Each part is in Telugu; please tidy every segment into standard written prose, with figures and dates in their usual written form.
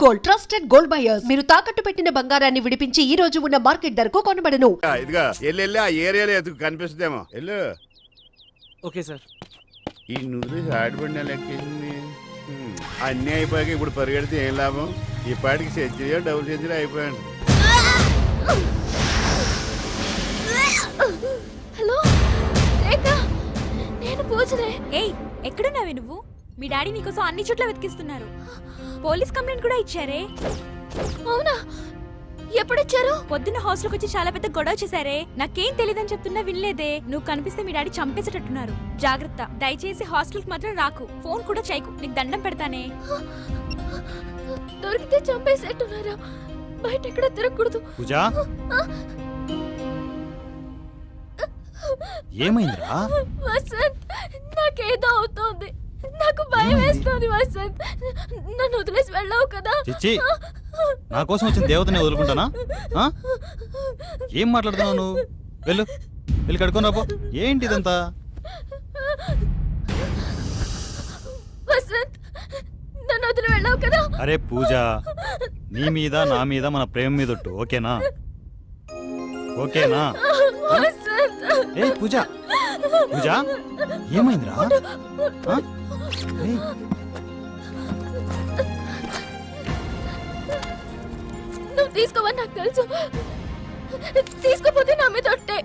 Gold, trusted gold buyers. మీరు తాకట్టు పెట్టిన బంగారాన్ని విడిపించి ఈ రోజు ఉన్న మార్కెట్ ధరకు కొనబడను. ఇదిగా ఎల్లు ఆ ఏరియాలో ఎదుగు కనిపిస్తుందేమో ఎల్లు. Okay sir. ఈ నువ్వు ఆడిపడిన లెక్కేసింది. అన్నీ అయిపోయాక ఇప్పుడు పరిగెడితే ఏం లాభం? ఈ పాటికి సెంచరీ డబుల్ సెంచరీ అయిపోయాను. హలో రేఖ, నేను పూజనే. ఏయ్, ఎక్కడున్నావే నువ్వు? మీ డాడీ నీకోసం అన్ని చోట్ల వెతికిస్తున్నారు. పోలీస్ కంప్లైంట్ కూడా ఇచ్చారే. అవునా? ఎప్పుడిచ్చారు? పొద్దున్న హాస్టల్కి వచ్చి చాలా పెద్ద గొడవ చేశారే. నాకేం తెలియదని చెప్తున్నా వినలేదే. నువ్వు కనిపిస్తే మీ డాడీ చంపేసేటట్టున్నారు. జాగ్రత్త, దయచేసి హాస్టల్కి మాత్రం రాకు. ఫోన్ కూడా చేయకు, నీకు దండం పెడతానే. దొరికితే చంపేసేట్టున్నారా? బయట ఎక్కడ తిరగకూడదు. పూజా, ఏమైందిరా? వసంత్, నాకేదో అవుతోంది. నాకు భయం వేస్తుంది వసంత్. నన్ను వదిలేసి వెళ్ళావు కదా. చిచ్చి, నా కోసం వచ్చిన దేవతని వదులుకుంటానా? ఏం మాట్లాడుతున్నావు నువ్వు? వెళ్ళు, వెళ్ళి కడుక్కొని రాపో. ఏంటి ఇదంతా? వసంత్, నన్ను వదిలి వెళ్ళావు కదా. అరే పూజ, నీ మీద నా మీద మన ప్రేమ మీద ఒట్టు, ఓకేనా? ఓకేనా? వసంత్. ఏ పూజ, పూజ ఏమైందిరా? నువ్వు తీసుకోవని నాకు తెలుసు. తీసుకోపోతే నా మీద ఒట్టే.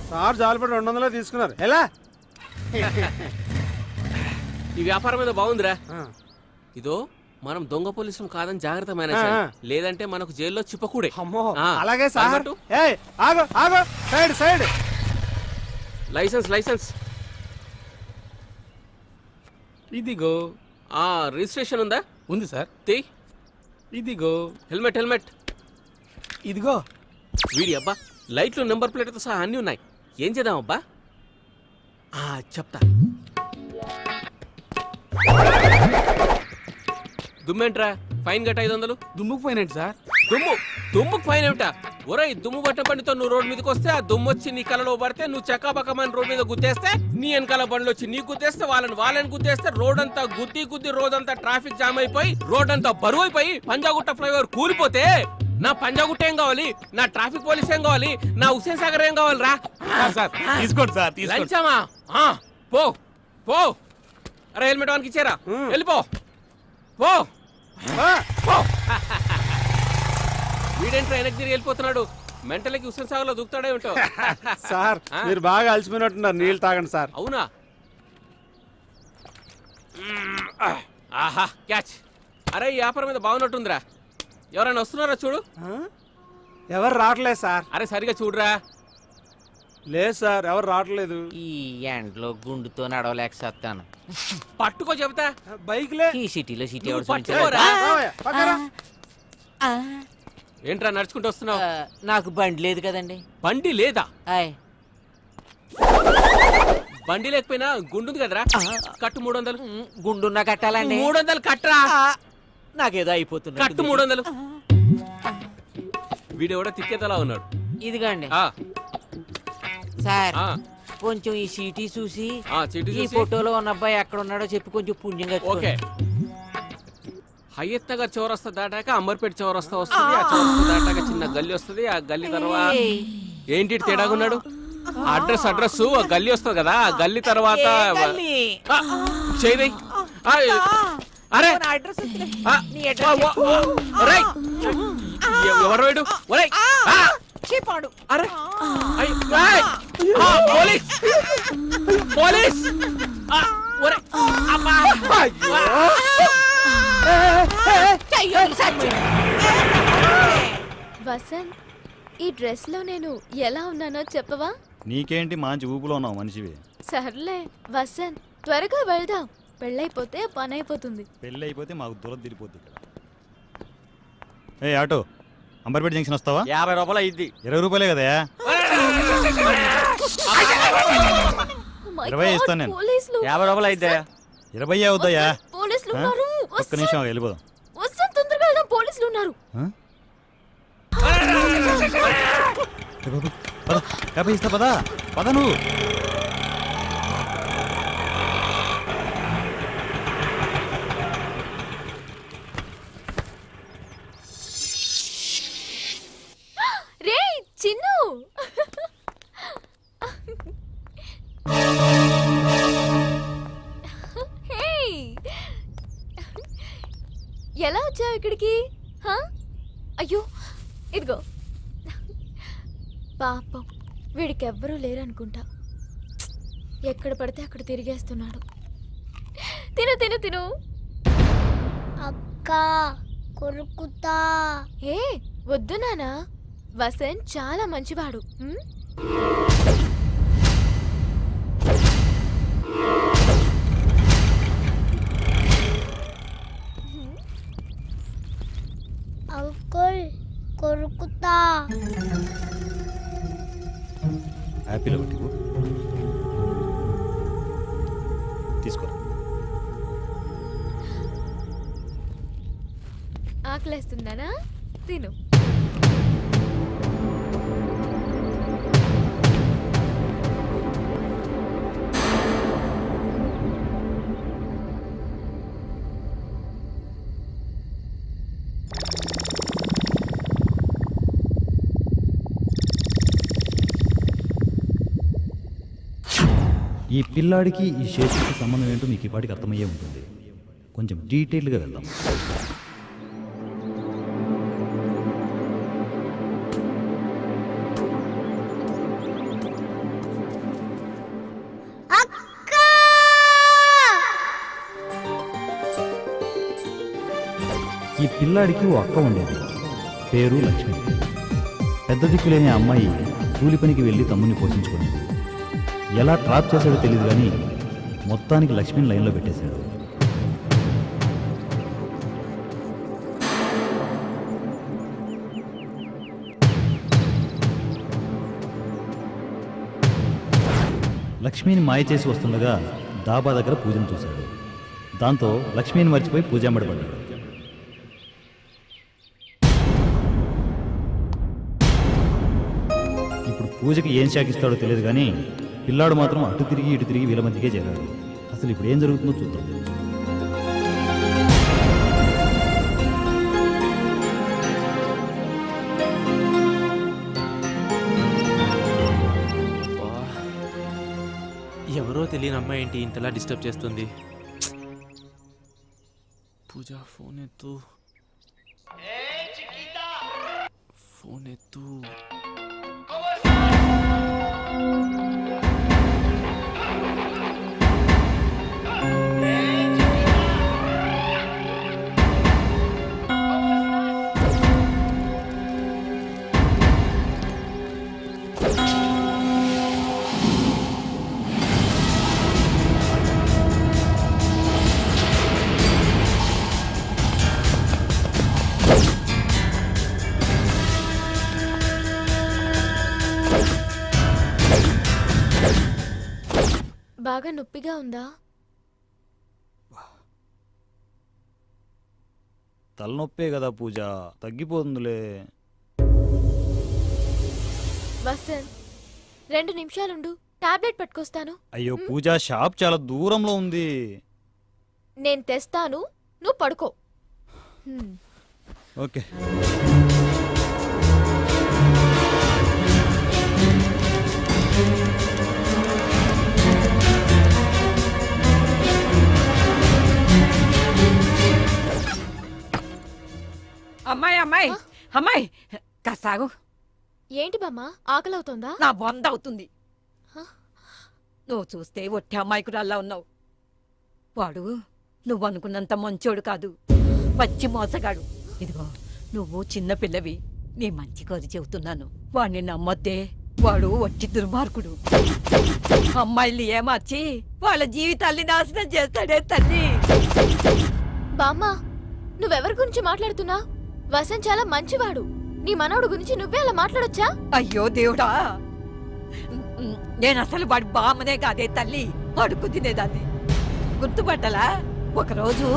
సార్ జాలిపడి 200 తీసుకున్నారు. ఎలా ఈ వ్యాపారం మీద బాగుందిరా. ఇదో మనం దొంగ పోలీసులు కాదని జాగ్రత్త మేనేజ్, లేదంటే మనకు జైల్లో చిప్పకూడే. అమ్మో, అలాగే సార్. ఆగో ఆగో, సైడ్ సైడ్. లైసెన్స్ లైసెన్స్ ఇదిగో. రిజిస్ట్రేషన్ ఉందా? ఉంది సార్. తీ. ఇదిగో. Helmet helmet. ఇదిగో. వీడి అబ్బా, లైట్లు నెంబర్ ప్లేట్తో సహా అన్నీ ఉన్నాయి. ఏం చేద్దాం అబ్బా? చెప్తా. దుమ్మేంట్రా? ఫైన్ గట్ట 500. దుమ్ముకు పోయినట్టు సార్. దుమ్ముకు ఫైన్ ఏమిటా? ఒరేయ్, దుమ్ము పట్టిన బండితో నువ్వు రోడ్డు మీదకి వస్తే ఆ దుమ్ము వచ్చి నీ కలలో పడితే నువ్వు చక్కాబక్కమని రోడ్డు మీద గుద్దేస్తే, నీ వెనకాల బండ్లు వచ్చి నీ గుద్దేస్తే, వాళ్ళని గుద్దేస్తే రోడ్ అంతా గుద్ది రోజంతా ట్రాఫిక్ జామ్ అయిపోయి రోడ్ అంతా బరువు అయిపోయి పంజాగుట్ట ఫ్లైఓవర్ కూలిపోతే నా పంజాగుట్ట ఏం కావాలి? నా ట్రాఫిక్ పోలీస్ ఏం కావాలి? నా హుస్సేన్ సాగర్ ఏం కావాలి రా? తీసుకోండి సార్. లంచమా? పో పో. అరే హెల్మెట్ వానికి ఇచ్చారా? వెళ్ళిపో. పో. వీడేంట్రా వెనక్కి తిరిగి వెళ్ళిపోతున్నాడు? మెంటలకి హుస్సేన్ సాగర్ లో దూకుతాడే ఉంటావు. సార్ మీరు బాగా అలసిపోయినట్టున్నారు, నీళ్ళు తాగండి సార్. అవునా? ఆహా, క్యాచ్. అరే ఈ వ్యాపారం మీద బాగున్నట్టుందిరా. ఎవరైనా వస్తున్నారా చూడు. ఎవరు రావట్లేదు సార్. అరే సరిగా చూడరా. లేదు సార్, ఎవరు రావట్లేదు. ఈ ఎండ్లో గుండుతో నడవలేకపోతాను. పట్టుకో చెబుతా. బైక్లే. ఈ సిటీలో సిటీ నువ్వు పట్టుకోరా. ఏంట్రా నడుచుకుంటూ వస్తున్నావు? నాకు బండి లేదు కదండి. బండి లేదా? ఆయ్, బండి లేకపోయినా గుండుంది కదరా. కట్టు 300. గుండున్నా కట్టాలండి. 300 కట్టరా. నాకేదో అయిపోతుంది. కట్టు 300. వీడెవడో తిక్కేతలా ఉన్నాడు. ఇదిగోండి ఆ సార్, కొంచెం ఈ సీటీ చూసి ఈ ఫోటోలో ఉన్న అబ్బాయి ఎక్కడ ఉన్నాడో చెప్పి కొంచెం పుణ్యంగా. ఓకే. హయ్యత్ నగర్ చౌరస్తా దాటాక అంబర్పేట చౌరస్తా వస్తుంది. ఆ చౌరస్తా దాటాక చిన్న గల్లీ వస్తుంది. ఆ గల్లీ తర్వాత ఏంటి తేడాగున్నాడు? అడ్రస్ ఆ గల్లీ వస్తుంది కదా. ఆ గల్లీ తర్వాత చేయదై. అరే ఎవరు వేడు? చెప్పాడు. అరే పోలీస్ పోలీస్. వసంత్, ఈ డ్రెస్ లో నేను ఎలా ఉన్నానో చెప్పవా? నీకేంటి మంచి ఊపులో ఉన్నావు మనిషివి. సర్లే వసంత్, త్వరగా వెళ్దాం. పెళ్ళైపోతే పని అయిపోతుంది. పెళ్ళి అయిపోతే మాకు దురద తిరిగిపోద్ది ఇక్కడ. ఏ ఆటో, అంబర్పేట జంక్షన్ వస్తావా? 50 రూపాయలు అయింది. 20 రూపాయలే కదా. Oh my 20 God, ఇస్తాను నేను. పోలీసులు. 50 రూపాయలు అయితే 20 అవుతాయా? వసంత్, పోలీసులు ఉన్నారు. ఒక్క నిమిషం ఆగు, వెళ్ళిపోదాం. వసంత్, తొందరగా వెళ్దాం, పోలీసులు ఉన్నారు. ఆ? ఏ బాబు, పద, 50 ఇస్తా, పద పద నువ్వు. రే చిన్ను, హే, ఎలా వచ్చావు ఇక్కడికి? హా? అయ్యో ఇదిగో. పాపం వీడికి ఎవ్వరూ లేరనుకుంటా. ఎక్కడ పడితే అక్కడ తిరిగేస్తున్నాడు. తిను తిను తిను. అక్క కొరుకుతా. ఏ వద్దు నానా, వసంత్ చాలా మంచివాడు. ఉమ్? అంకుల్ కొరుకుతా. యాపిల్ ఒకటి ఇవ్వు. తీసుకో. ఆకలేస్తుందానా? తిను. ఈ పిల్లాడికి ఈ షేప్కి సంబంధం ఏంటో మీకు ఈ పాటికి అర్థమయ్యే ఉంటుంది. కొంచెం డీటెయిల్గా వెళ్దాం. అక్క ఈ పిల్లాడికి ఓ అక్క ఉండేది, పేరు లక్ష్మి. పెద్ద దిక్కులేని అమ్మాయి కూలి పనికి వెళ్ళి తమ్ముని పోషించుకునేది. ఎలా ట్రాప్ చేశాడో తెలియదు కానీ మొత్తానికి లక్ష్మిని లైన్లో పెట్టేశాడు. లక్ష్మిని మాయ చేసి వస్తుండగా డాబా దగ్గర పూజను చూశాడు. దాంతో లక్ష్మిని మర్చిపోయి పూజాంబడిపడ్డాడు. ఇప్పుడు పూజకి ఏం శాఖిస్తాడో తెలియదు కానీ పిల్లాడు మాత్రం అటు తిరిగి ఇటు తిరిగి వీళ్ళ మధ్యకే చేరాడు. అసలు ఇప్పుడు ఏం జరుగుతుందో చూద్దాం. ఎవరో తెలియని అమ్మాయి ఏంటి ఇంతలా డిస్టర్బ్ చేస్తుంది? పూజ, ఫోన్ ఎత్తు, ఫోన్ ఎత్తు. బాగా నొప్పిగా ఉందా? తలనొప్పే కదా పూజ, తగ్గిపోతుందిలే. వసంత్, 2 నిమిషాలుండు, టాబ్లెట్ పట్టుకొస్తాను. అయ్యో పూజ, షాప్ చాలా దూరంలో ఉంది. నేను తెస్తాను, నువ్వు పడుకో. ఓకే. అమ్మాయి అమ్మాయి అమ్మాయి కాసాగు. ఏంటి బామ్మ, ఆకలవుతోందా? నా బొంద అవుతుంది. నువ్వు చూస్తే ఒట్టి అమ్మాయికురాల్లా ఉన్నావు. వాడు నువ్వు అనుకున్నంత మంచోడు కాదు, పచ్చి మోసగాడు. ఇదిగో నువ్వు చిన్న పిల్లవి, నీ మంచి కోరి చెబుతున్నాను. వాడిని నమ్మొద్దే. వాడు వట్టి దుర్మార్గుడు. అమ్మాయిల్ని ఏమార్చి వాళ్ళ జీవితాల్ని నాశనం చేస్తాడే తల్లి. బామ్మ, నువ్వెవరి గురించి మాట్లాడుతున్నా? వసంత్ చాలా మంచివాడు. నీ మనవడు గురించి నువ్వే అలా మాట్లాడొచ్చా? అయ్యో దేవుడా, నేను అసలు వాడి బామ్మనే కాదే తల్లి, అడుగు తినేదాన్ని. గుర్తుపట్టలా? ఒకరోజు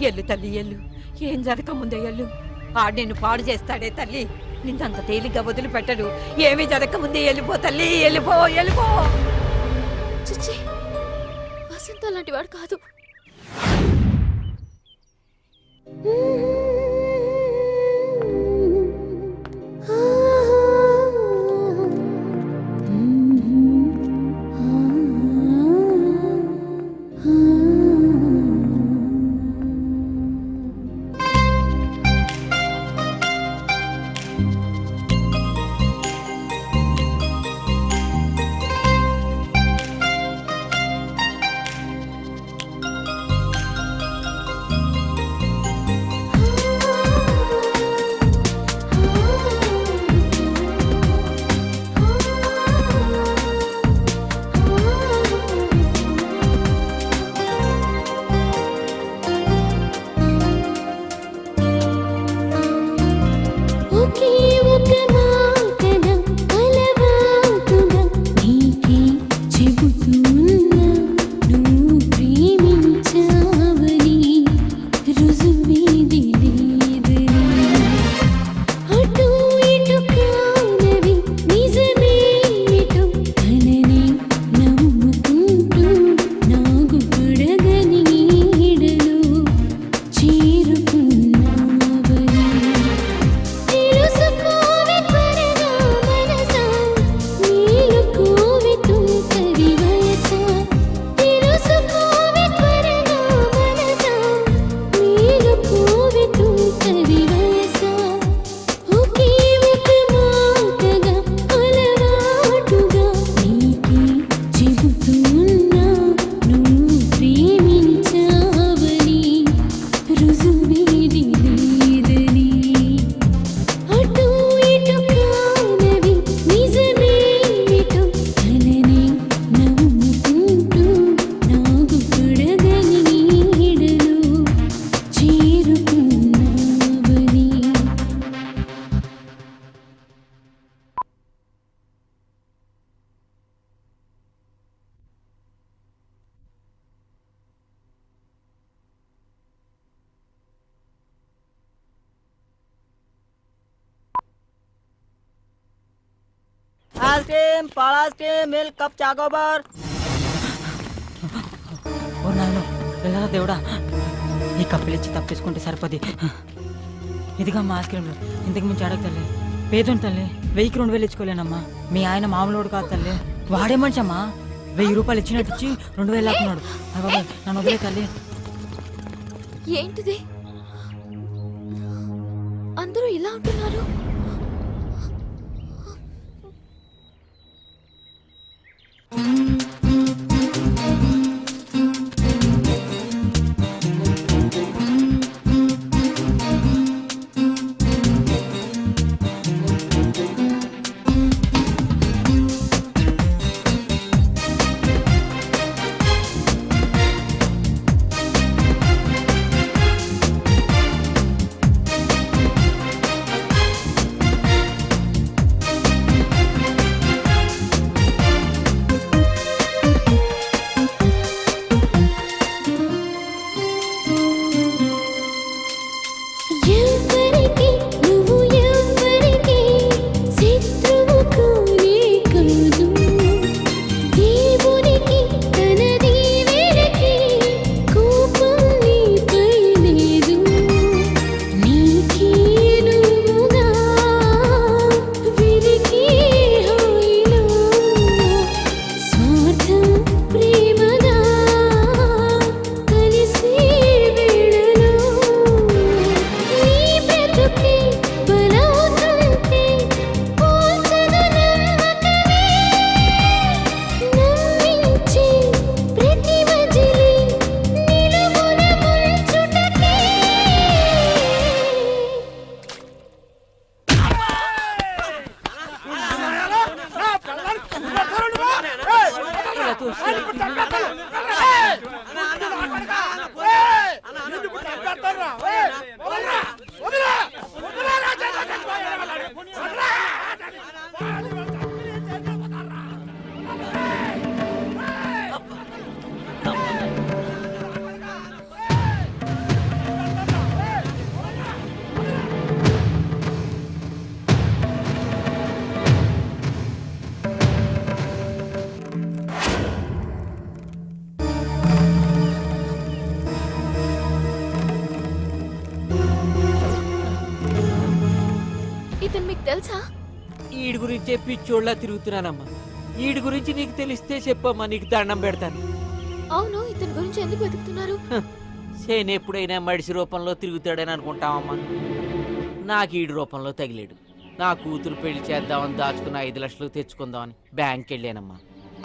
ఎల్లు తల్లి ఎల్లు, ఏం జరగక ముందే ఎల్లు. ఆడు నిన్ను పాడు చేస్తాడే తల్లి, నిన్నంత తేలిగ్గా వదిలిపెట్టడు. ఏమీ జరగక ముందే వెళ్ళిపో తల్లి, వెళ్ళిపో వెళ్ళిపో. చిచ్చి, వసంత్ అలాంటి వాడు కాదు. ఐస్ క్రీమ్, పాల ice cream, milk cup chocobar. ఓ నాయనో, వెళ్ళరా దేవుడా, ఈ కప్పులు ఇచ్చి తప్పించుకుంటే సరిపోది. ఇదిగా మా ఐస్ క్రీమ్లు, ఇంతకు మించి అడగ తల్లి. పేదోని తల్లి, 1000కి 2000 ఇచ్చుకోలేనమ్మా. మీ ఆయన మామూలు కాదు తల్లి, వాడే మనిషి అమ్మా. 1000 రూపాయలు ఇచ్చినట్టు ఇచ్చి 2000 లాక్కున్నాడు. బాబాయ్ నన్ను వదిలే తల్లి. ఏంటిది, అందరూ ఇలా ఉంటున్నారు? ఇతను మీకు తెలుసా? ఈడి గురించే పిచ్చోళ్ళ తిరుగుతున్నానమ్మా. ఈడి గురించి నీకు తెలిస్తే చెప్పమ్మా, నీకు దండం పెడతాను. అవును, ఇతని గురించి ఎందుకు వెతుకుతున్నారు? సేన ఎప్పుడైనా మడిసి రూపంలో తిరుగుతాడని అనుకుంటామమ్మా. నాకు ఈడి రూపంలో తగిలేడు. నా కూతురు పెళ్లి చేద్దామని దాచుకున్న 5 లక్షలు తెచ్చుకుందామని బ్యాంక్కి వెళ్ళానమ్మా.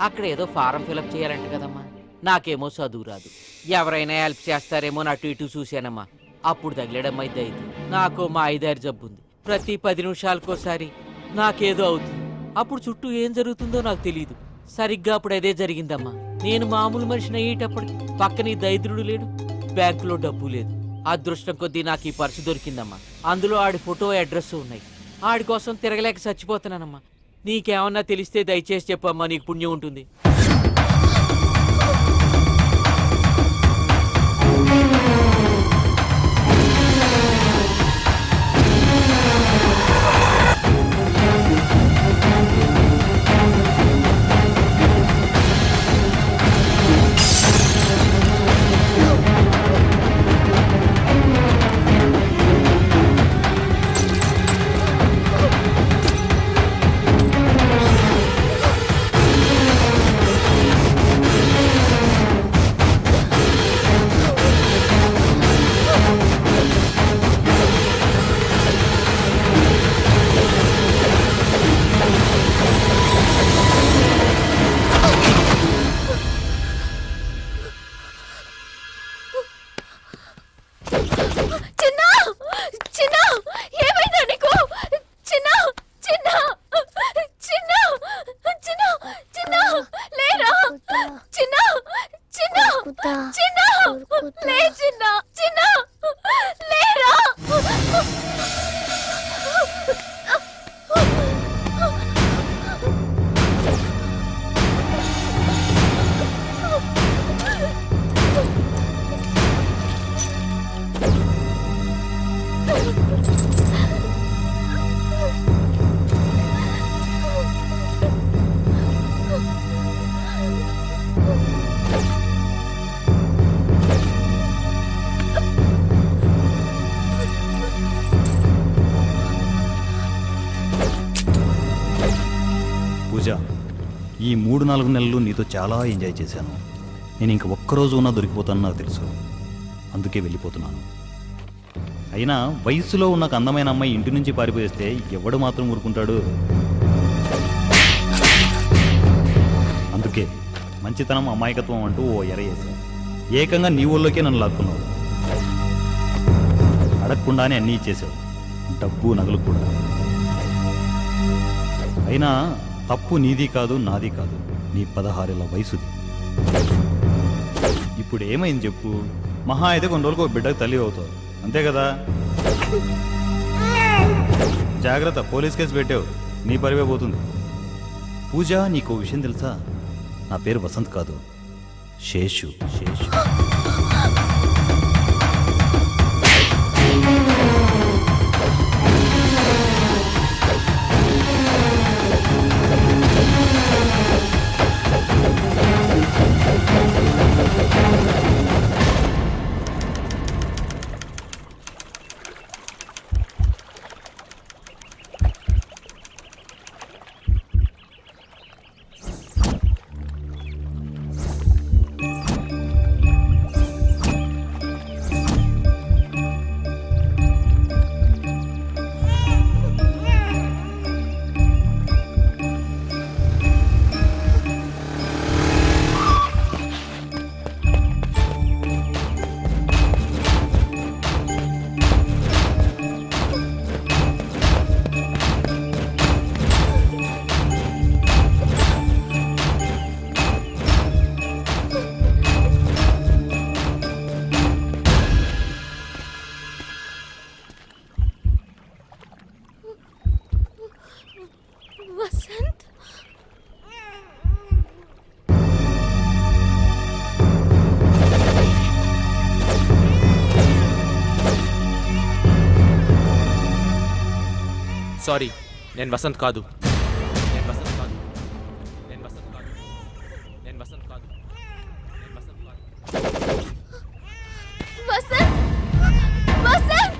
అక్కడ ఏదో ఫారం ఫిలప్ చేయాలంట కదమ్మా. నాకేమో చదువు రాదు. ఎవరైనా హెల్ప్ చేస్తారేమో అటు ఇటు చూశానమ్మా. అప్పుడు తగిలేడమ్మా ఇది. నాకు మా 5-6 జబ్బు ఉంది. ప్రతి 10 నిమిషాలకోసారి నాకేదో అవుతుంది. అప్పుడు చుట్టూ ఏం జరుగుతుందో నాకు తెలియదు. సరిగ్గా అప్పుడు అదే జరిగిందమ్మా. నేను మామూలు మనిషిని అయ్యేటప్పటికి పక్కన ఈ దరిద్రుడు లేడు, బ్యాంకులో డబ్బు లేదు. అదృష్టం కొద్దీ నాకు ఈ పర్సు దొరికిందమ్మా. అందులో ఆడి ఫోటో అడ్రస్ ఉన్నాయి. ఆడి కోసం తిరగలేక చచ్చిపోతున్నానమ్మా. నీకేమన్నా తెలిస్తే దయచేసి చెప్పమ్మా, నీకు పుణ్యం ఉంటుంది. పూజ, ఈ 3-4 నెలలు నీతో చాలా ఎంజాయ్ చేశాను. నేను ఇంక ఒక్కరోజు ఉన్నా దొరికిపోతాను నాకు తెలుసు. అందుకే వెళ్ళిపోతున్నాను. అయినా వయసులో ఉన్న ఒక అందమైన అమ్మాయి ఇంటి నుంచి పారిపోయేస్తే ఎవడు మాత్రం ఊరుకుంటాడు? అందుకే మంచితనం అమాయకత్వం అంటూ ఓ ఎరయేశాను. ఏకంగా నీ ఊళ్ళోకే నన్ను లాక్కున్నావు. అడగకుండానే అన్నీ ఇచ్చేసావు, డబ్బు నగలు కూడా. అయినా తప్పు నీది కాదు, నాది కాదు, నీ 16 ఏళ్ల వయసుది. ఇప్పుడు ఏమైంది చెప్పు? మహా అయితే కొన్ని రోజులకు ఒక బిడ్డకు తల్లి అవుతావు, అంతే కదా? జాగ్రత్త, పోలీస్ కేసు పెట్టావు, నీ పరివే పోతుంది. పూజ, నీకు విషయం తెలుసా? నా పేరు వసంత్ కాదు, శేషు. సారీ, నేను వసంత్ కాదు. నేను వసంత్ కాదు. నేను వసంత్ కాదు. నేను వసంత్ కాదు. నేను వసంత్ కాదు. వసంత్ వసంత్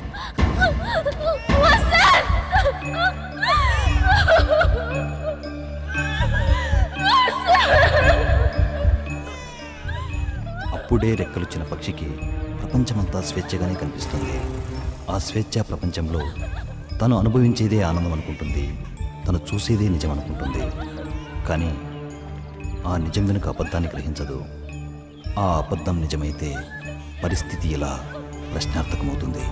అప్పుడే రెక్కలొచ్చిన పక్షికి ప్రపంచమంతా స్వేచ్ఛగానే కనిపిస్తుంది. ఆ స్వేచ్ఛా ప్రపంచంలో తను అనుభవించేదే ఆనందం అనుకుంటుంది, తను చూసేదే నిజం అనుకుంటుంది. కానీ ఆ నిజం వెనుక అబద్ధాన్ని గ్రహించదు. ఆ అబద్ధం నిజమైతే పరిస్థితి ఎలా ప్రశ్నార్థకమవుతుంది.